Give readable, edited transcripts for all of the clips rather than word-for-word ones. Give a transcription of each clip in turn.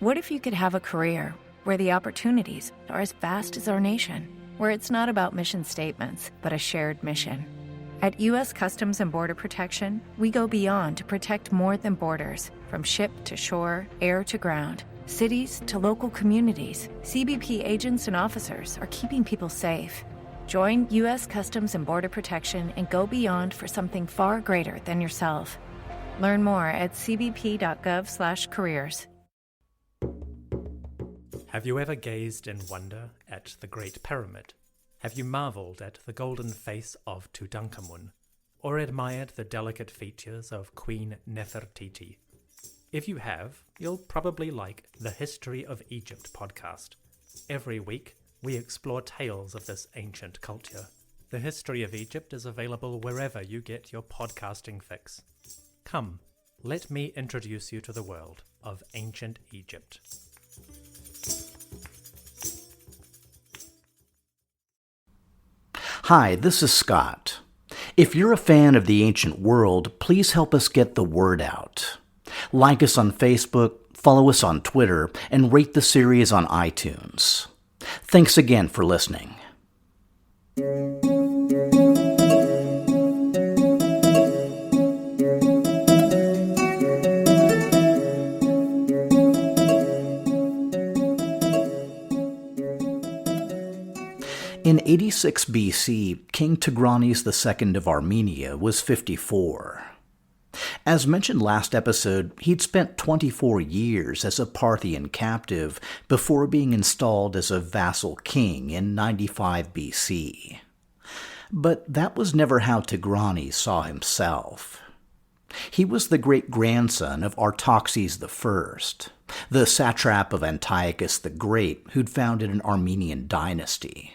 What if you could have a career where the opportunities are as vast as our nation, where it's not about mission statements, but a shared mission? At U.S. Customs and Border Protection, we go beyond to protect more than borders. From ship to shore, air to ground, cities to local communities, CBP agents and officers are keeping people safe. Join U.S. Customs and Border Protection and go beyond for something far greater than yourself. Learn more at cbp.gov/careers. Have you ever gazed in wonder at the Great Pyramid? Have you marvelled at the golden face of Tutankhamun, or admired the delicate features of Queen Nefertiti? If you have, you'll probably like the History of Egypt podcast. Every week, we explore tales of this ancient culture. The History of Egypt is available wherever you get your podcasting fix. Come, let me introduce you to the world of ancient Egypt. Hi, this is Scott. If you're a fan of the ancient world, please help us get the word out. Like us on Facebook, follow us on Twitter, and rate the series on iTunes. Thanks again for listening. In 86 BC, King Tigranes II of Armenia was 54. As mentioned last episode, he'd spent 24 years as a Parthian captive before being installed as a vassal king in 95 BC. But that was never how Tigranes saw himself. He was the great-grandson of Artaxerxes I, the satrap of Antiochus the Great, who'd founded an Armenian dynasty.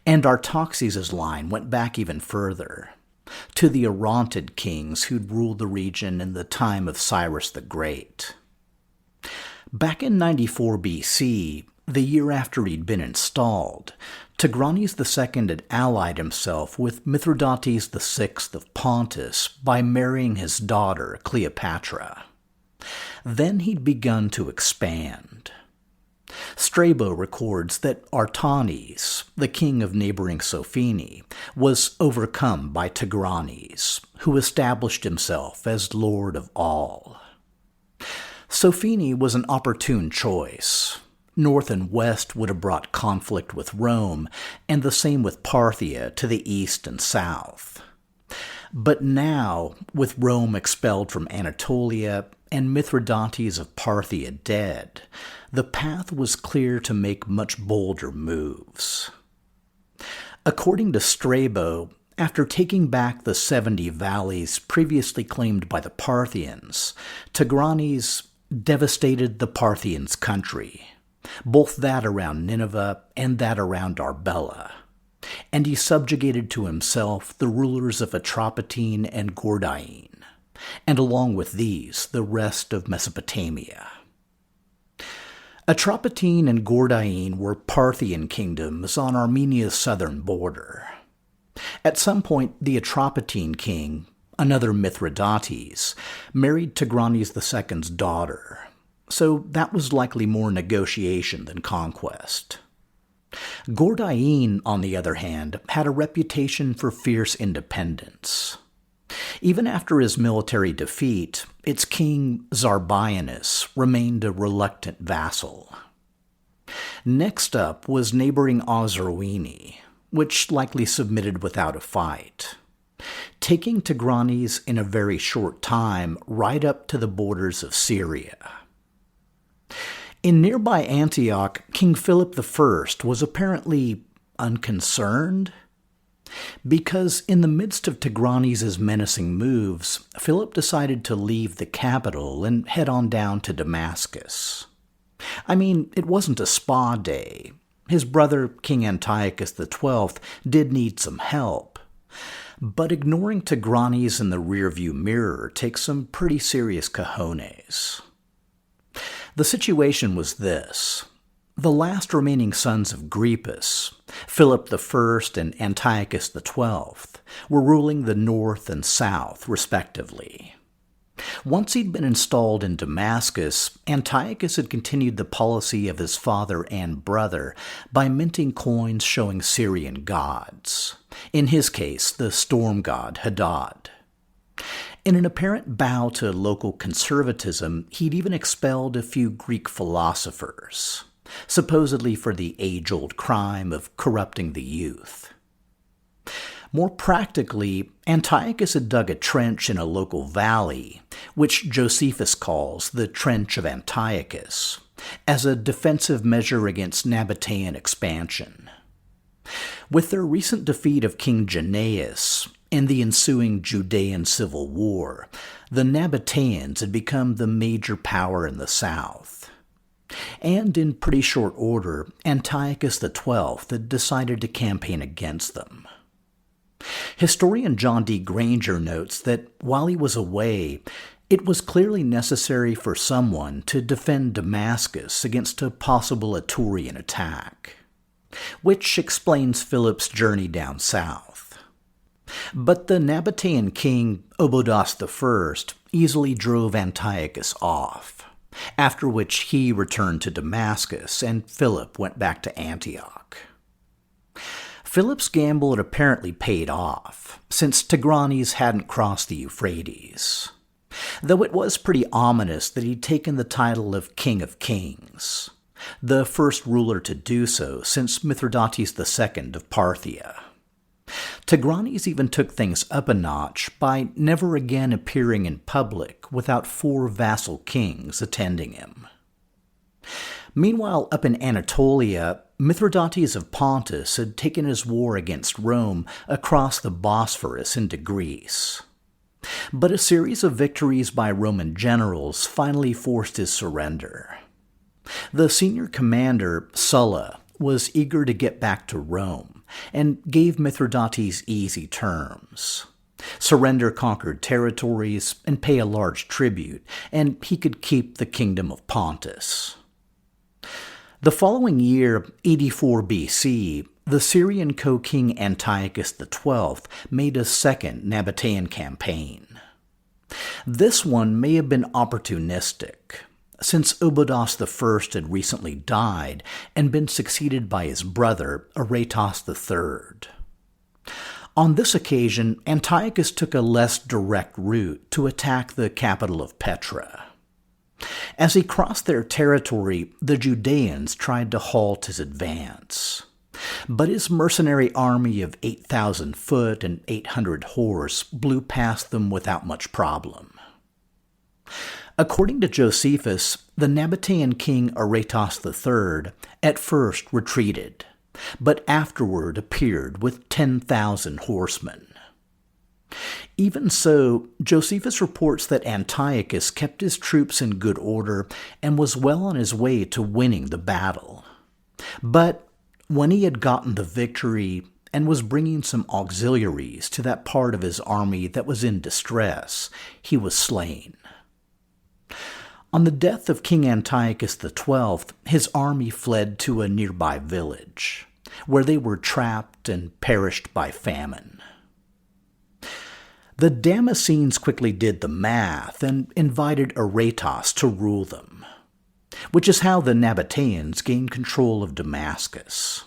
And Artaxerxes' line went back even further, to the Orontid kings who'd ruled the region in the time of Cyrus the Great. Back in 94 BC, the year after he'd been installed, Tigranes II had allied himself with Mithridates VI of Pontus by marrying his daughter, Cleopatra. Then he'd begun to expand. Strabo records that Artanes, the king of neighboring Sophene, was overcome by Tigranes, who established himself as lord of all. Sophene was an opportune choice. North and west would have brought conflict with Rome, and the same with Parthia to the east and south. But now, with Rome expelled from Anatolia and Mithridates of Parthia dead, the path was clear to make much bolder moves. According to Strabo, after taking back the 70 valleys previously claimed by the Parthians, Tigranes devastated the Parthians' country, both that around Nineveh and that around Arbela, and he subjugated to himself the rulers of Atropatene and Gordiane, and along with these, the rest of Mesopotamia. Atropatene and Gordiane were Parthian kingdoms on Armenia's southern border. At some point, the Atropatene king, another Mithridates, married Tigranes II's daughter, so that was likely more negotiation than conquest. Gordiane, on the other hand, had a reputation for fierce independence. Even after his military defeat, its king, Zarbianus, remained a reluctant vassal. Next up was neighboring Osrhoene, which likely submitted without a fight, taking Tigranes in a very short time right up to the borders of Syria. In nearby Antioch, King Philip I was apparently unconcerned, because in the midst of Tigranes' menacing moves, Philip decided to leave the capital and head on down to Damascus. I mean, it wasn't a spa day. His brother, King Antiochus XII, did need some help. But ignoring Tigranes in the rearview mirror takes some pretty serious cojones. The situation was this. The last remaining sons of Gripus, Philip I and Antiochus XII, were ruling the north and south, respectively. Once he'd been installed in Damascus, Antiochus had continued the policy of his father and brother by minting coins showing Syrian gods, in his case the storm god Hadad. In an apparent bow to local conservatism, he'd even expelled a few Greek philosophers, supposedly for the age-old crime of corrupting the youth. More practically, Antiochus had dug a trench in a local valley, which Josephus calls the Trench of Antiochus, as a defensive measure against Nabatean expansion. With their recent defeat of King Jannaeus in the ensuing Judean civil war, the Nabateans had become the major power in the south. And in pretty short order, Antiochus XII had decided to campaign against them. Historian John D. Granger notes that while he was away, it was clearly necessary for someone to defend Damascus against a possible Etrurian attack, which explains Philip's journey down south. But the Nabatean king Obodas I easily drove Antiochus off, after which he returned to Damascus and Philip went back to Antioch. Philip's gamble had apparently paid off, since Tigranes hadn't crossed the Euphrates, though it was pretty ominous that he'd taken the title of King of Kings, the first ruler to do so since Mithridates II of Parthia. Tigranes even took things up a notch by never again appearing in public without 4 vassal kings attending him. Meanwhile, up in Anatolia, Mithridates of Pontus had taken his war against Rome across the Bosphorus into Greece. But a series of victories by Roman generals finally forced his surrender. The senior commander, Sulla, was eager to get back to Rome and gave Mithridates easy terms. Surrender conquered territories and pay a large tribute, and he could keep the kingdom of Pontus. The following year, 84 BC, the Syrian co-king Antiochus XII made a second Nabatean campaign. This one may have been opportunistic, since Obodas I had recently died and been succeeded by his brother, Aretas III. On this occasion, Antiochus took a less direct route to attack the capital of Petra. As he crossed their territory, the Judeans tried to halt his advance, but his mercenary army of 8,000 foot and 800 horse blew past them without much problem. According to Josephus, the Nabatean king Aretas III at first retreated, but afterward appeared with 10,000 horsemen. Even so, Josephus reports that Antiochus kept his troops in good order and was well on his way to winning the battle. But when he had gotten the victory and was bringing some auxiliaries to that part of his army that was in distress, he was slain. On the death of King Antiochus XII, his army fled to a nearby village, where they were trapped and perished by famine. The Damascenes quickly did the math and invited Aretas to rule them, which is how the Nabateans gained control of Damascus.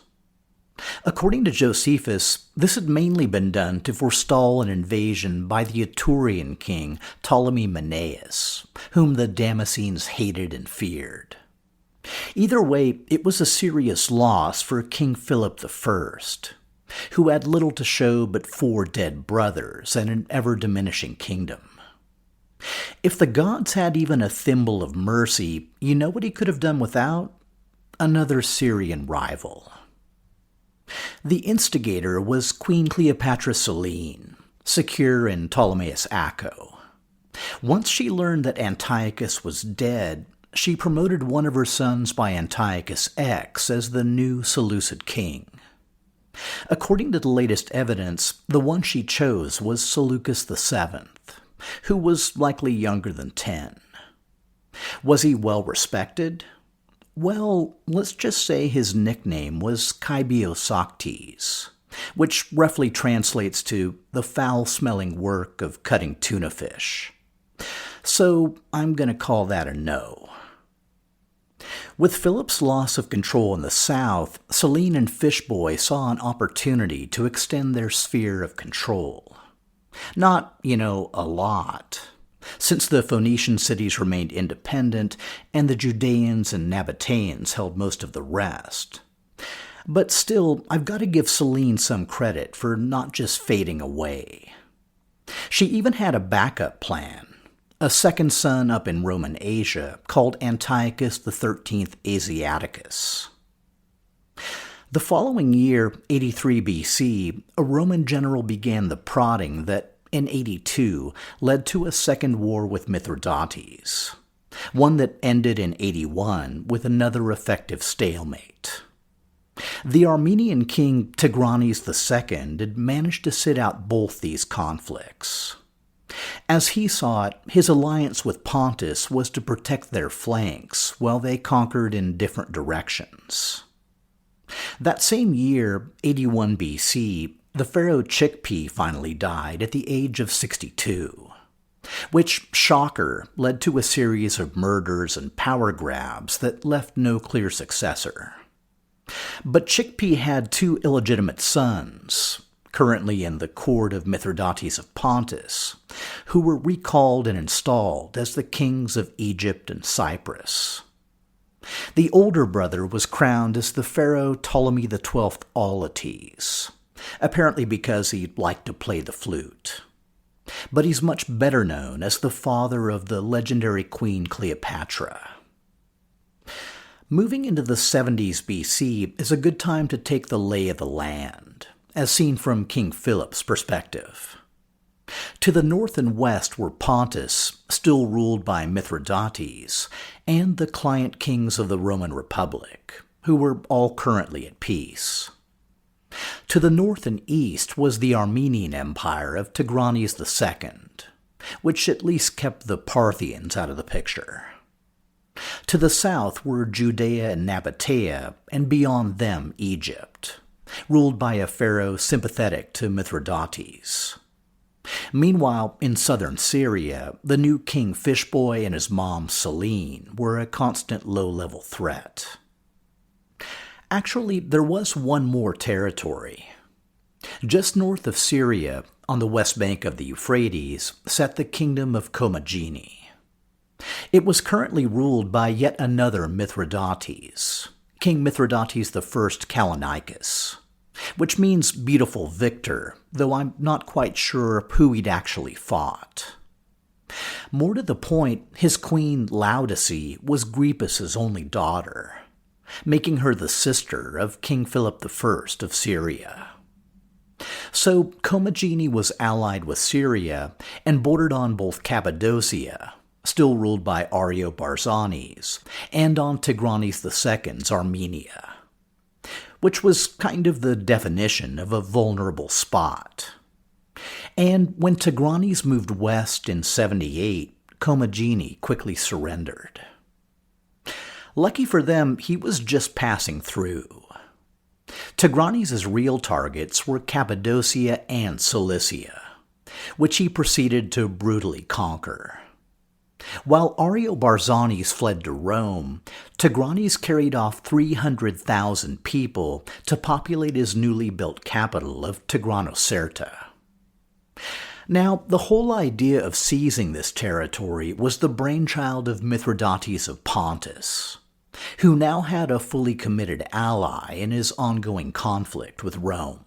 According to Josephus, this had mainly been done to forestall an invasion by the Etrurian king Ptolemais, whom the Damascenes hated and feared. Either way, it was a serious loss for King Philip I, who had little to show but 4 dead brothers and an ever-diminishing kingdom. If the gods had even a thimble of mercy, you know what he could have done without? Another Syrian rival. The instigator was Queen Cleopatra Selene, secure in Ptolemais-Akko. Once she learned that Antiochus was dead, she promoted one of her sons by Antiochus X as the new Seleucid king. According to the latest evidence, the one she chose was Seleucus VII, who was likely younger than 10. Was he well respected? Well, let's just say his nickname was Kaibiosoctes, which roughly translates to the foul-smelling work of cutting tuna fish. So I'm going to call that a no. With Philip's loss of control in the south, Selene and Fishboy saw an opportunity to extend their sphere of control. Not, a lot, since the Phoenician cities remained independent and the Judeans and Nabateans held most of the rest. But still, I've got to give Selene some credit for not just fading away. She even had a backup plan. A second son up in Roman Asia called Antiochus XIII Asiaticus. The following year, 83 BC, a Roman general began the prodding that, in 82, led to a second war with Mithridates, one that ended in 81 with another effective stalemate. The Armenian king Tigranes II had managed to sit out both these conflicts. As he saw it, his alliance with Pontus was to protect their flanks while they conquered in different directions. That same year, 81 BC, the pharaoh Chickpea finally died at the age of 62, which, shocker, led to a series of murders and power grabs that left no clear successor. But Chickpea had two illegitimate sons, currently in the court of Mithridates of Pontus, who were recalled and installed as the kings of Egypt and Cyprus. The older brother was crowned as the pharaoh Ptolemy XII Auletes, apparently because he liked to play the flute. But he's much better known as the father of the legendary Queen Cleopatra. Moving into the 70s BC is a good time to take the lay of the land, as seen from King Philip's perspective. To the north and west were Pontus, still ruled by Mithridates, and the client kings of the Roman Republic, who were all currently at peace. To the north and east was the Armenian Empire of Tigranes II, which at least kept the Parthians out of the picture. To the south were Judea and Nabatea, and beyond them Egypt, ruled by a pharaoh sympathetic to Mithridates. Meanwhile, in southern Syria, the new king Fishboy and his mom Selene were a constant low-level threat. Actually, there was one more territory. Just north of Syria, on the west bank of the Euphrates, sat the kingdom of Commagene. It was currently ruled by yet another Mithridates, King Mithridates I Callinicus, which means beautiful victor, though I'm not quite sure who he'd actually fought. More to the point, his queen Laodice was Gripus's only daughter, making her the sister of King Philip I of Syria. So Commagene was allied with Syria and bordered on both Cappadocia, still ruled by Ariobarzanes, and on Tigranes II's Armenia, which was kind of the definition of a vulnerable spot. And when Tigranes moved west in 78, Commagene quickly surrendered. Lucky for them, he was just passing through. Tigranes' real targets were Cappadocia and Cilicia, which he proceeded to brutally conquer. While Ariobarzanes fled to Rome, Tigranes carried off 300,000 people to populate his newly built capital of Tigranocerta. Now, the whole idea of seizing this territory was the brainchild of Mithridates of Pontus, who now had a fully committed ally in his ongoing conflict with Rome.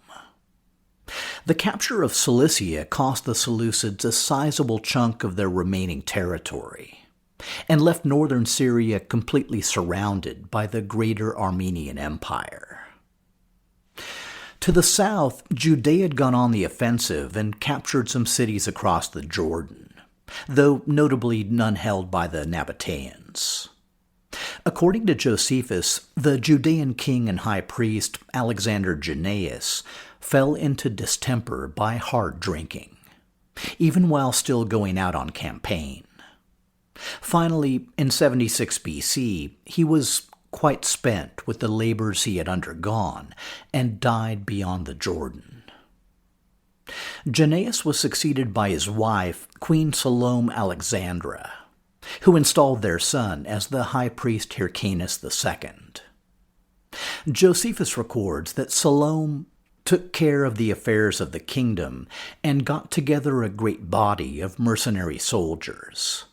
The capture of Cilicia cost the Seleucids a sizable chunk of their remaining territory, and left northern Syria completely surrounded by the greater Armenian Empire. To the south, Judea had gone on the offensive and captured some cities across the Jordan, though notably none held by the Nabateans. According to Josephus, the Judean king and high priest Alexander Jannaeus fell into distemper by hard drinking, even while still going out on campaign. Finally, in 76 BC, he was quite spent with the labors he had undergone and died beyond the Jordan. Janaeus was succeeded by his wife, Queen Salome Alexandra, who installed their son as the high priest Hyrcanus II. Josephus records that Salome took care of the affairs of the kingdom and got together a great body of mercenary soldiers,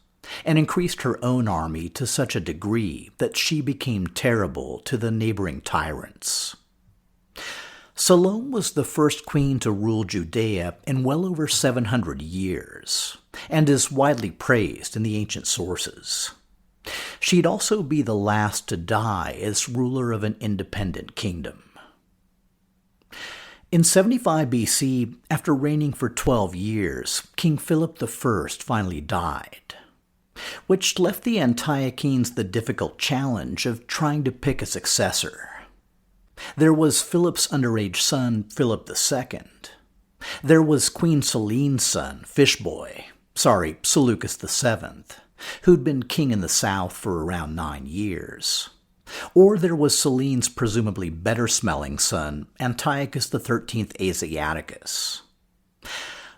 and increased her own army to such a degree that she became terrible to the neighboring tyrants. Salome was the first queen to rule Judea in well over 700 years, and is widely praised in the ancient sources. She'd also be the last to die as ruler of an independent kingdom. In 75 BC, after reigning for 12 years, King Philip I finally died, which left the Antiochenes the difficult challenge of trying to pick a successor. There was Philip's underage son, Philip II. There was Queen Selene's son, Seleucus VII, who'd been king in the south for around 9 years. Or there was Selene's presumably better-smelling son, Antiochus XIII Asiaticus.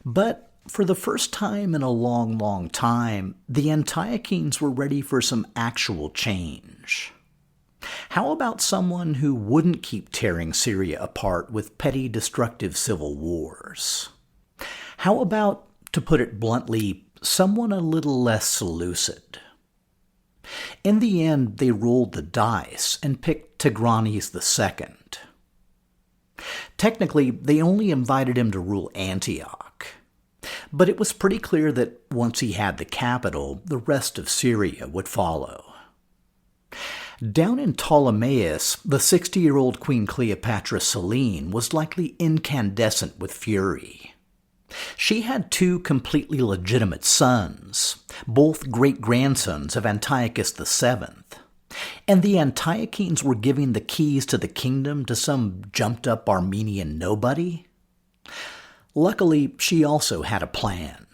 But for the first time in a long, long time, the Antiochenes were ready for some actual change. How about someone who wouldn't keep tearing Syria apart with petty, destructive civil wars? How about, to put it bluntly, someone a little less Seleucid? In the end, they rolled the dice and picked Tigranes II. Technically, they only invited him to rule Antioch, but it was pretty clear that once he had the capital, the rest of Syria would follow. Down in Ptolemais, the 60-year-old Queen Cleopatra Selene was likely incandescent with fury. She had 2 completely legitimate sons, both great-grandsons of Antiochus VII, and the Antiochenes were giving the keys to the kingdom to some jumped-up Armenian nobody? Luckily, she also had a plan.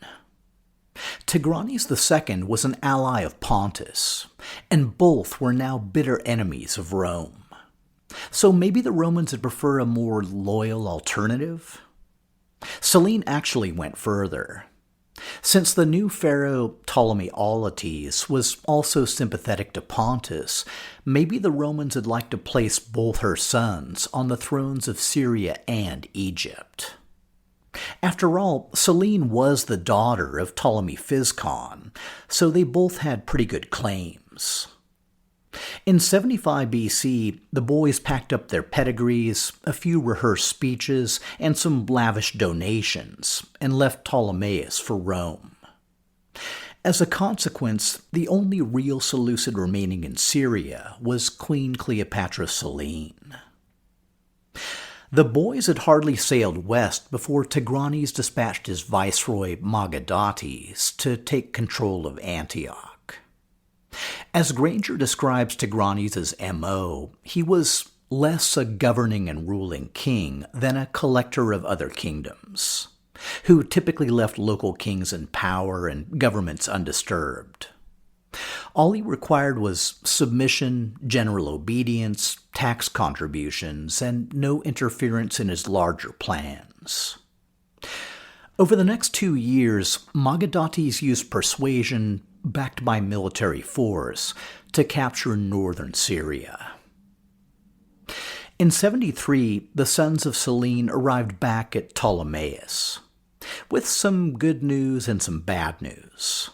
Tigranes II was an ally of Pontus, and both were now bitter enemies of Rome. So maybe the Romans would prefer a more loyal alternative? Selene actually went further. Since the new pharaoh Ptolemais-Akko was also sympathetic to Pontus, maybe the Romans would like to place both her sons on the thrones of Syria and Egypt. After all, Selene was the daughter of Ptolemy Physcon, so they both had pretty good claims. In 75 BC, the boys packed up their pedigrees, a few rehearsed speeches, and some lavish donations, and left Ptolemais for Rome. As a consequence, the only real Seleucid remaining in Syria was Queen Cleopatra Selene. The boys had hardly sailed west before Tigranes dispatched his viceroy Mithridates to take control of Antioch. As Granger describes Tigranes' M.O., he was less a governing and ruling king than a collector of other kingdoms, who typically left local kings in power and governments undisturbed. All he required was submission, general obedience, tax contributions, and no interference in his larger plans. Over the next 2 years, Mithridates used persuasion, backed by military force, to capture northern Syria. In 73, the sons of Selene arrived back at Ptolemais, with some good news and some bad news.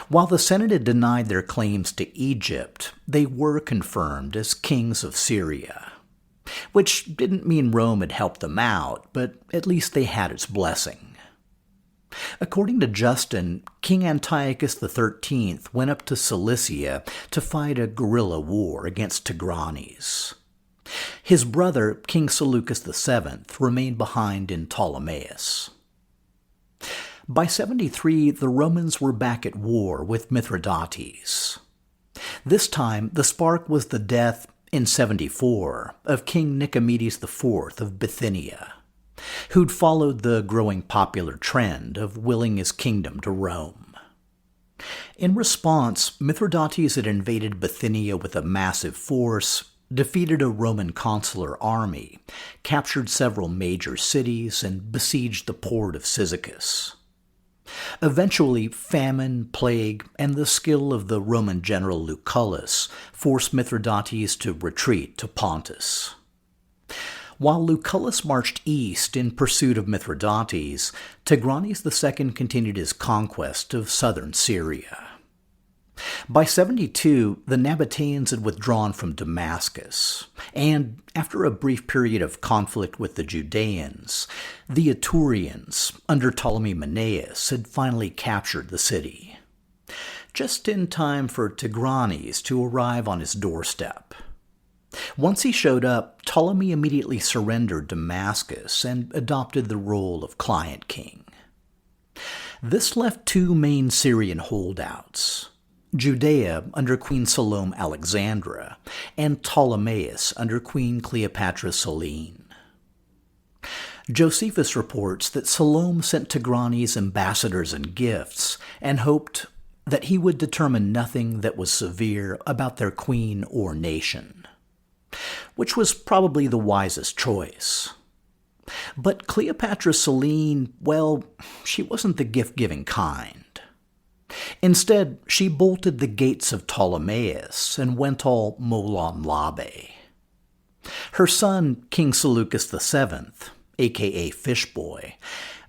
While the Senate had denied their claims to Egypt, they were confirmed as kings of Syria, which didn't mean Rome had helped them out, but at least they had its blessing. According to Justin, King Antiochus XIII went up to Cilicia to fight a guerrilla war against Tigranes. His brother, King Seleucus VII, remained behind in Ptolemais. By 73, the Romans were back at war with Mithridates. This time, the spark was the death, in 74, of King Nicomedes IV of Bithynia, who'd followed the growing popular trend of willing his kingdom to Rome. In response, Mithridates had invaded Bithynia with a massive force, defeated a Roman consular army, captured several major cities, and besieged the port of Cyzicus. Eventually, famine, plague, and the skill of the Roman general Lucullus forced Mithridates to retreat to Pontus. While Lucullus marched east in pursuit of Mithridates, Tigranes II continued his conquest of southern Syria. By 72, the Nabateans had withdrawn from Damascus, and after a brief period of conflict with the Judeans, the Etrurians, under Ptolemais had finally captured the city, just in time for Tigranes to arrive on his doorstep. Once he showed up, Ptolemy immediately surrendered Damascus and adopted the role of client king. This left two main Syrian holdouts: Judea under Queen Salome Alexandra, and Ptolemais under Queen Cleopatra Selene. Josephus reports that Salome sent Tigranes ambassadors and gifts and hoped that he would determine nothing that was severe about their queen or nation, which was probably the wisest choice. But Cleopatra Selene, well, she wasn't the gift-giving kind. Instead, she bolted the gates of Ptolemais and went all molon labe. Her son, King Seleucus VII, a.k.a. Fishboy,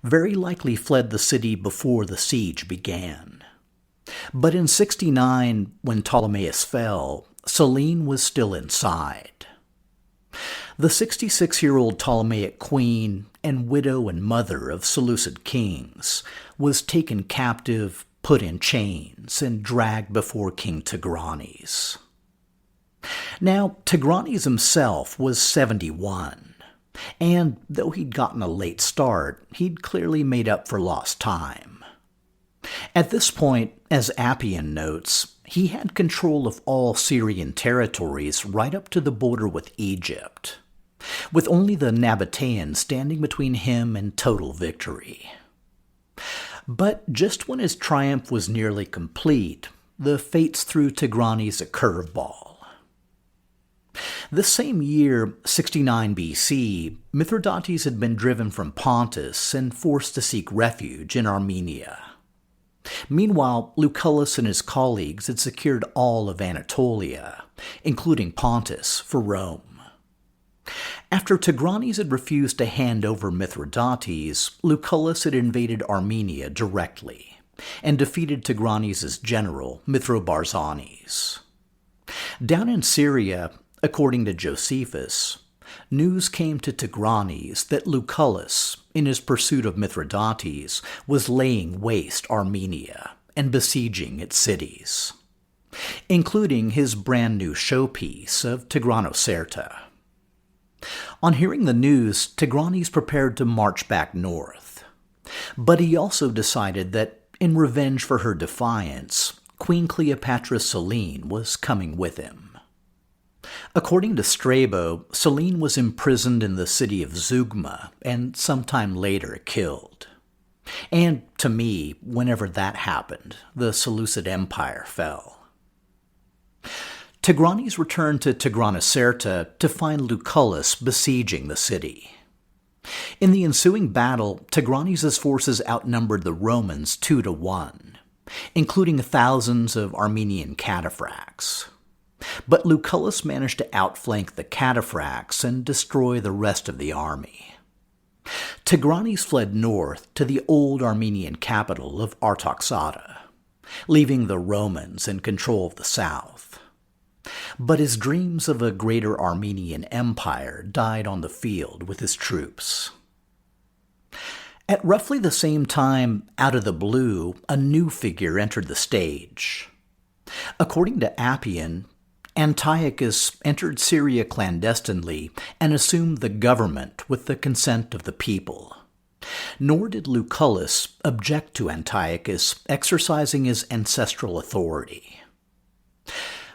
very likely fled the city before the siege began. But in 69, when Ptolemais fell, Selene was still inside. The 66-year-old Ptolemaic queen and widow and mother of Seleucid kings was taken captive, put in chains, and dragged before King Tigranes. Now, Tigranes himself was 71, and though he'd gotten a late start, he'd clearly made up for lost time. At this point, as Appian notes, he had control of all Syrian territories right up to the border with Egypt, with only the Nabateans standing between him and total victory. But just when his triumph was nearly complete, the fates threw Tigranes a curveball. This same year, 69 BC, Mithridates had been driven from Pontus and forced to seek refuge in Armenia. Meanwhile, Lucullus and his colleagues had secured all of Anatolia, including Pontus, for Rome. After Tigranes had refused to hand over Mithridates, Lucullus had invaded Armenia directly and defeated Tigranes' general, Mithrobarzanes. Down in Syria, according to Josephus, news came to Tigranes that Lucullus, in his pursuit of Mithridates, was laying waste Armenia and besieging its cities, including his brand new showpiece of Tigranocerta. On hearing the news, Tigranes prepared to march back north, but he also decided that, in revenge for her defiance, Queen Cleopatra Selene was coming with him. According to Strabo, Selene was imprisoned in the city of Zeugma and sometime later killed. And to me, whenever that happened, the Seleucid Empire fell. Tigranes returned to Tigranocerta to find Lucullus besieging the city. In the ensuing battle, Tigranes' forces outnumbered the Romans 2-1, including thousands of Armenian cataphracts. But Lucullus managed to outflank the cataphracts and destroy the rest of the army. Tigranes fled north to the old Armenian capital of Artaxata, leaving the Romans in control of the south. But his dreams of a greater Armenian empire died on the field with his troops. At roughly the same time, out of the blue, a new figure entered the stage. According to Appian, Antiochus entered Syria clandestinely and assumed the government with the consent of the people. Nor did Lucullus object to Antiochus exercising his ancestral authority.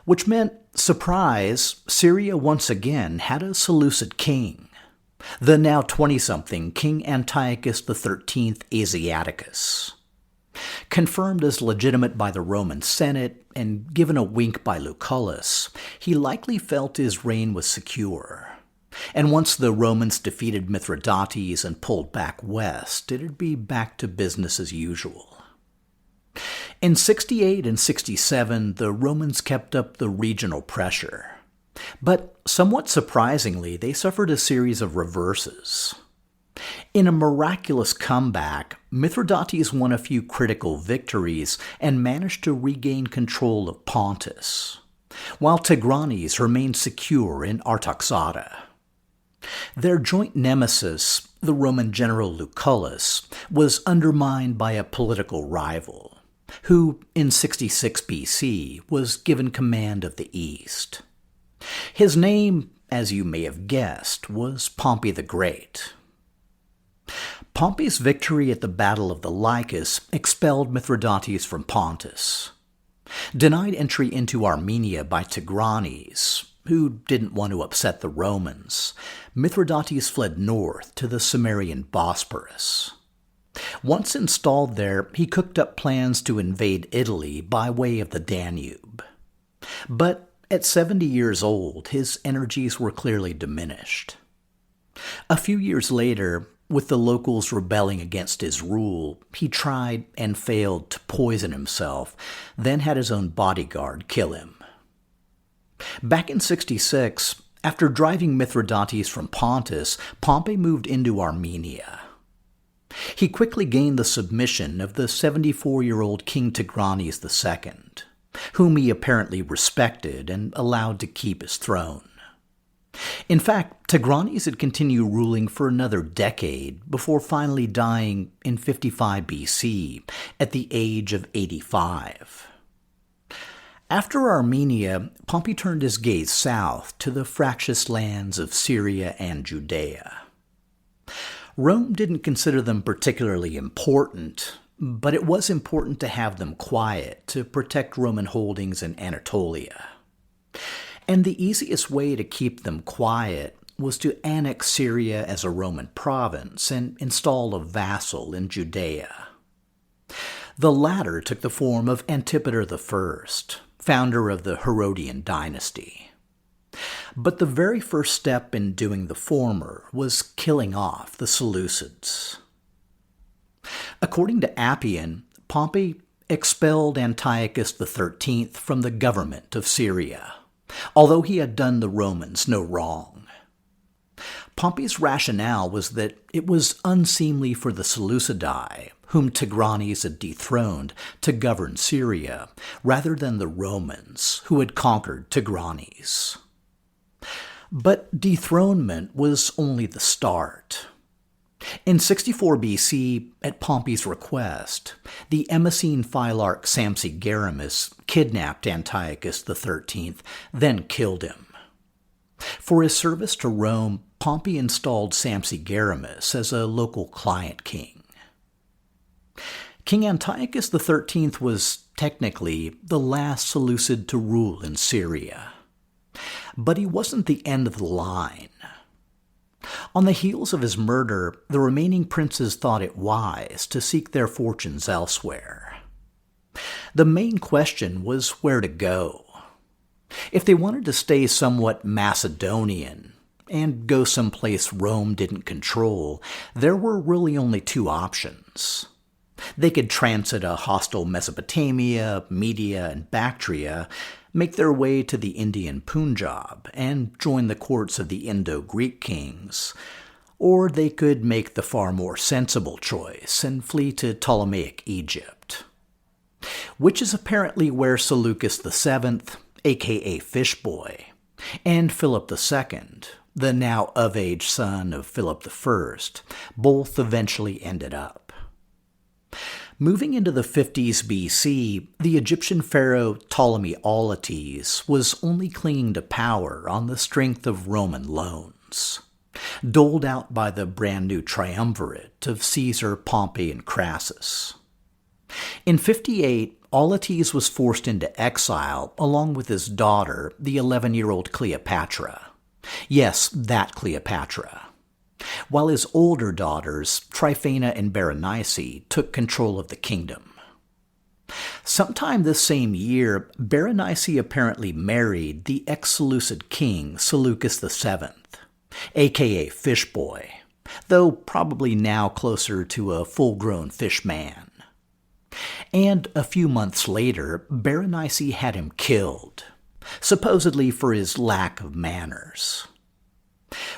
Which meant, surprise, Syria once again had a Seleucid king, the now 20-something King Antiochus XIII Asiaticus. Confirmed as legitimate by the Roman Senate and given a wink by Lucullus, he likely felt his reign was secure. And once the Romans defeated Mithridates and pulled back west, it'd be back to business as usual. In 68 and 67, the Romans kept up the regional pressure. But somewhat surprisingly, they suffered a series of reverses. In a miraculous comeback, Mithridates won a few critical victories and managed to regain control of Pontus, while Tigranes remained secure in Artaxata. Their joint nemesis, the Roman general Lucullus, was undermined by a political rival, who, in 66 BC, was given command of the East. His name, as you may have guessed, was Pompey the Great. Pompey's victory at the Battle of the Lycus expelled Mithridates from Pontus. Denied entry into Armenia by Tigranes, who didn't want to upset the Romans, Mithridates fled north to the Cimmerian Bosporus. Once installed there, he cooked up plans to invade Italy by way of the Danube. But at 70 years old, his energies were clearly diminished. A few years later, with the locals rebelling against his rule, he tried and failed to poison himself, then had his own bodyguard kill him. Back in 66, after driving Mithridates from Pontus, Pompey moved into Armenia. He quickly gained the submission of the 74-year-old King Tigranes II, whom he apparently respected and allowed to keep his throne. In fact, Tigranes had continued ruling for another decade before finally dying in 55 BC at the age of 85. After Armenia, Pompey turned his gaze south to the fractious lands of Syria and Judea. Rome didn't consider them particularly important, but it was important to have them quiet to protect Roman holdings in Anatolia. And the easiest way to keep them quiet was to annex Syria as a Roman province and install a vassal in Judea. The latter took the form of Antipater I, founder of the Herodian dynasty. But the very first step in doing the former was killing off the Seleucids. According to Appian, Pompey expelled Antiochus XIII from the government of Syria, although he had done the Romans no wrong. Pompey's rationale was that it was unseemly for the Seleucidae, whom Tigranes had dethroned, to govern Syria, rather than the Romans, who had conquered Tigranes. But dethronement was only the start. In 64 BC, at Pompey's request, the Emessene phylarch Sampsigaramus kidnapped Antiochus XIII, then killed him. For his service to Rome, Pompey installed Sampsigaramus as a local client king. King Antiochus XIII was technically the last Seleucid to rule in Syria. But he wasn't the end of the line. On the heels of his murder, the remaining princes thought it wise to seek their fortunes elsewhere. The main question was where to go. If they wanted to stay somewhat Macedonian and go someplace Rome didn't control, there were really only two options. They could transit a hostile Mesopotamia, Media, and Bactria, make their way to the Indian Punjab, and join the courts of the Indo-Greek kings, or they could make the far more sensible choice and flee to Ptolemaic Egypt, which is apparently where Seleucus VII, aka Fishboy, and Philip II, the now of-age son of Philip I, both eventually ended up. Moving into the 50s BC, the Egyptian pharaoh Ptolemais-Akko was only clinging to power on the strength of Roman loans, doled out by the brand new triumvirate of Caesar, Pompey, and Crassus. In 58, Akko was forced into exile along with his daughter, the 11-year-old Cleopatra. Yes, that Cleopatra. While his older daughters, Tryphena and Berenice, took control of the kingdom. Sometime this same year, Berenice apparently married the ex-Seleucid king Seleucus VII, aka Fishboy, though probably now closer to a full-grown fish man. And a few months later, Berenice had him killed, supposedly for his lack of manners.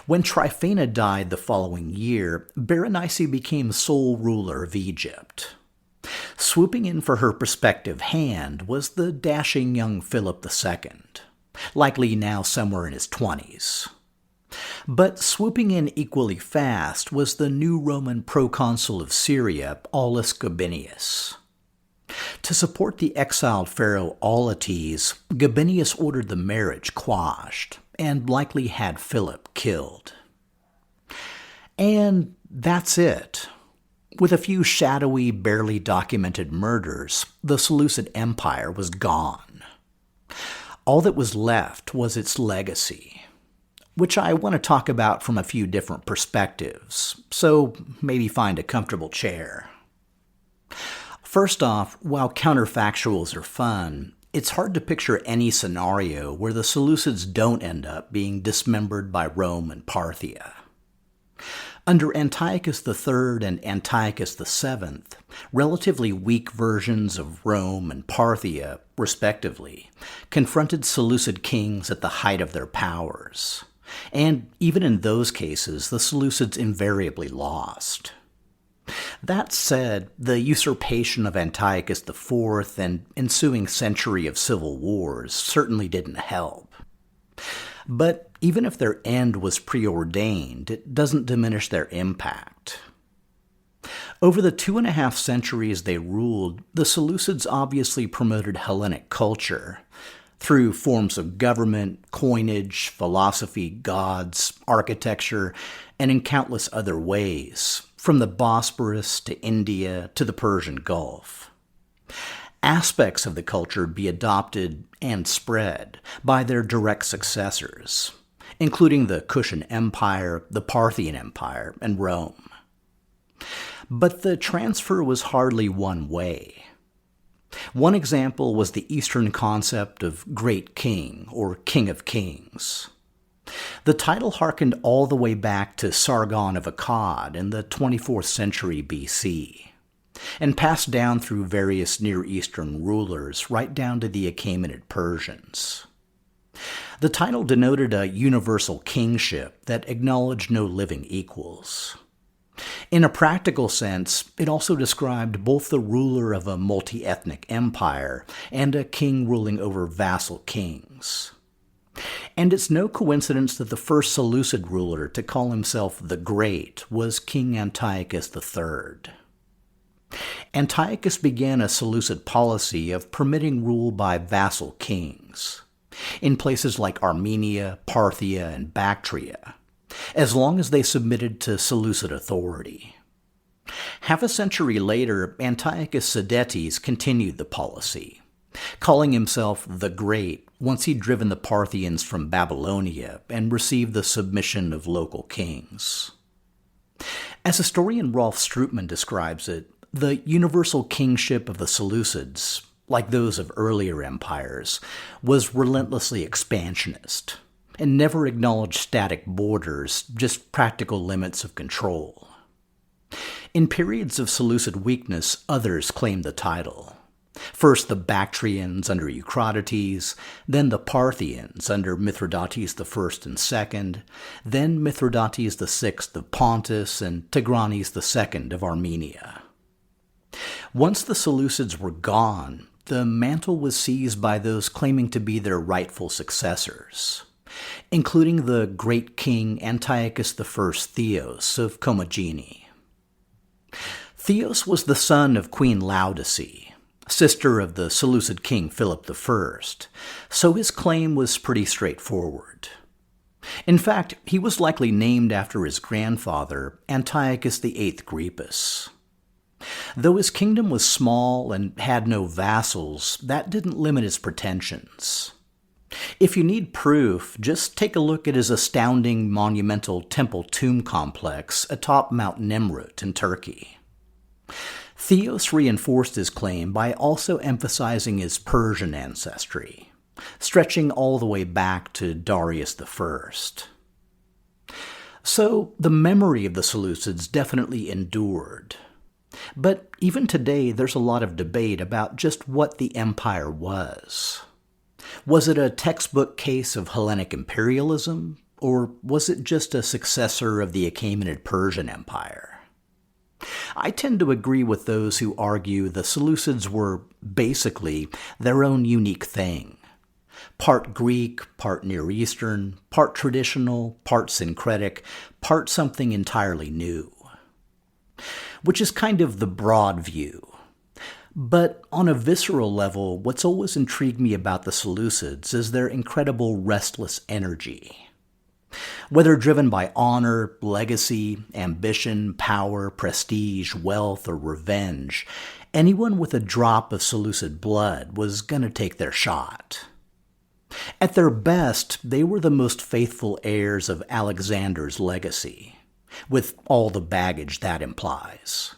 When Tryphena died the following year, Berenice became sole ruler of Egypt. Swooping in for her prospective hand was the dashing young Philip II, likely now somewhere in his 20s. But swooping in equally fast was the new Roman proconsul of Syria, Aulus Gabinius. To support the exiled pharaoh Auletes, Gabinius ordered the marriage quashed, and likely had Philip killed. And that's it. With a few shadowy, barely documented murders, the Seleucid Empire was gone. All that was left was its legacy, which I want to talk about from a few different perspectives, so maybe find a comfortable chair. First off, while counterfactuals are fun, it's hard to picture any scenario where the Seleucids don't end up being dismembered by Rome and Parthia. Under Antiochus III and Antiochus VII, relatively weak versions of Rome and Parthia, respectively, confronted Seleucid kings at the height of their powers. And even in those cases, the Seleucids invariably lost. That said, the usurpation of Antiochus IV and ensuing century of civil wars certainly didn't help. But even if their end was preordained, it doesn't diminish their impact. Over the 2.5 centuries they ruled, the Seleucids obviously promoted Hellenic culture through forms of government, coinage, philosophy, gods, architecture, and in countless other ways, from the Bosporus to India to the Persian Gulf. Aspects of the culture be adopted and spread by their direct successors, including the Kushan Empire, the Parthian Empire, and Rome. But the transfer was hardly one way. One example was the Eastern concept of Great King, or King of Kings. The title harkened all the way back to Sargon of Akkad in the 24th century BC. And passed down through various Near Eastern rulers right down to the Achaemenid Persians. The title denoted a universal kingship that acknowledged no living equals. In a practical sense, it also described both the ruler of a multi-ethnic empire and a king ruling over vassal kings. And it's no coincidence that the first Seleucid ruler to call himself the Great was King Antiochus III. Antiochus began a Seleucid policy of permitting rule by vassal kings in places like Armenia, Parthia, and Bactria, as long as they submitted to Seleucid authority. Half a century later, Antiochus Sidetes continued the policy, calling himself the Great once he'd driven the Parthians from Babylonia and received the submission of local kings. As historian Rolf Strootman describes it, the universal kingship of the Seleucids, like those of earlier empires, was relentlessly expansionist and never acknowledged static borders, just practical limits of control. In periods of Seleucid weakness, others claimed the title. First the Bactrians under Eucrates, then the Parthians under Mithridates I and II, then Mithridates VI of Pontus and Tigranes II of Armenia. Once the Seleucids were gone, the mantle was seized by those claiming to be their rightful successors, including the great king Antiochus I Theos of Commagene. Theos was the son of Queen Laodice, sister of the Seleucid king Philip I, so his claim was pretty straightforward. In fact, he was likely named after his grandfather, Antiochus VIII Grepus. Though his kingdom was small and had no vassals, that didn't limit his pretensions. If you need proof, just take a look at his astounding monumental temple tomb complex atop Mount Nemrut in Turkey. Theos reinforced his claim by also emphasizing his Persian ancestry, stretching all the way back to Darius I. So the memory of the Seleucids definitely endured. But even today, there's a lot of debate about just what the empire was. Was it a textbook case of Hellenic imperialism, or was it just a successor of the Achaemenid Persian Empire? I tend to agree with those who argue the Seleucids were basically their own unique thing. Part Greek, part Near Eastern, part traditional, part syncretic, part something entirely new. Which is kind of the broad view. But on a visceral level, what's always intrigued me about the Seleucids is their incredible restless energy. Whether driven by honor, legacy, ambition, power, prestige, wealth, or revenge, anyone with a drop of Seleucid blood was going to take their shot. At their best, they were the most faithful heirs of Alexander's legacy, with all the baggage that implies.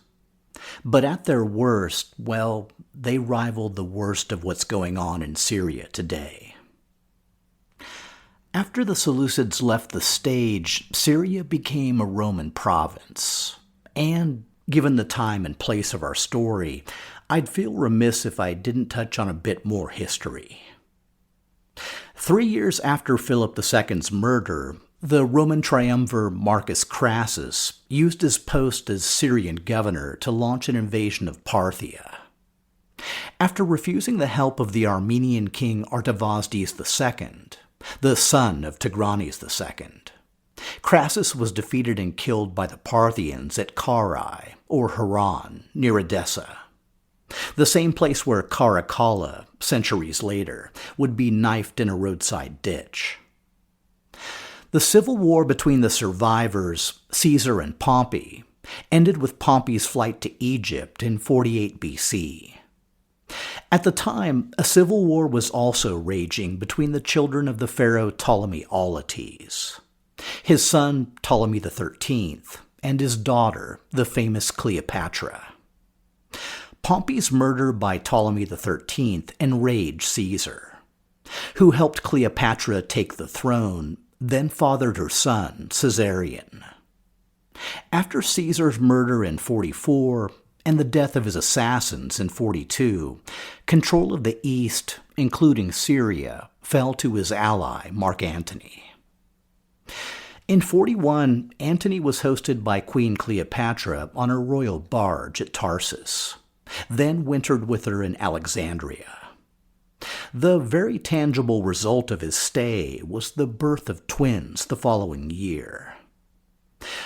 But at their worst, well, they rivaled the worst of what's going on in Syria today. After the Seleucids left the stage, Syria became a Roman province. And given the time and place of our story, I'd feel remiss if I didn't touch on a bit more history. 3 years after Philip II's murder, the Roman triumvir Marcus Crassus used his post as Syrian governor to launch an invasion of Parthia. After refusing the help of the Armenian king Artavasdes II, the son of Tigranes II, Crassus was defeated and killed by the Parthians at Carrhae, or Haran, near Edessa. The same place where Caracalla, centuries later, would be knifed in a roadside ditch. The civil war between the survivors, Caesar and Pompey, ended with Pompey's flight to Egypt in 48 BC. At the time, a civil war was also raging between the children of the pharaoh Ptolemy-Auletes, his son Ptolemy XIII, and his daughter, the famous Cleopatra. Pompey's murder by Ptolemy XIII enraged Caesar, who helped Cleopatra take the throne, then fathered her son, Caesarion. After Caesar's murder in 44 and the death of his assassins in 42, control of the East, including Syria, fell to his ally, Mark Antony. In 41, Antony was hosted by Queen Cleopatra on a royal barge at Tarsus, then wintered with her in Alexandria. The very tangible result of his stay was the birth of twins the following year.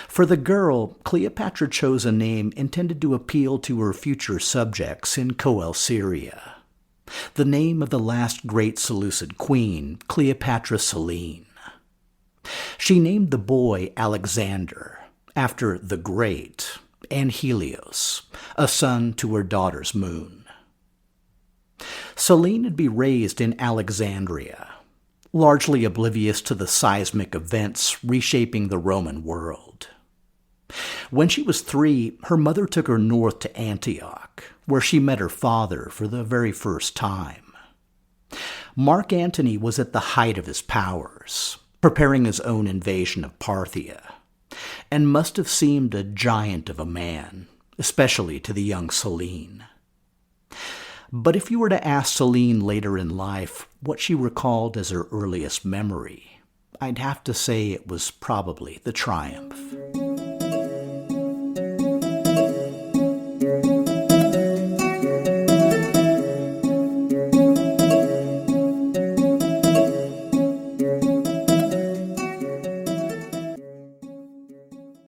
For the girl, Cleopatra chose a name intended to appeal to her future subjects in Coel Syria, the name of the last great Seleucid queen, Cleopatra Selene. She named the boy Alexander, after the Great, and Helios, a son to her daughter's moon. Selene would be raised in Alexandria, largely oblivious to the seismic events reshaping the Roman world. When she was 3, her mother took her north to Antioch, where she met her father for the very first time. Mark Antony was at the height of his powers, preparing his own invasion of Parthia, and must have seemed a giant of a man, especially to the young Selene. But if you were to ask Selene later in life what she recalled as her earliest memory, I'd have to say it was probably the triumph.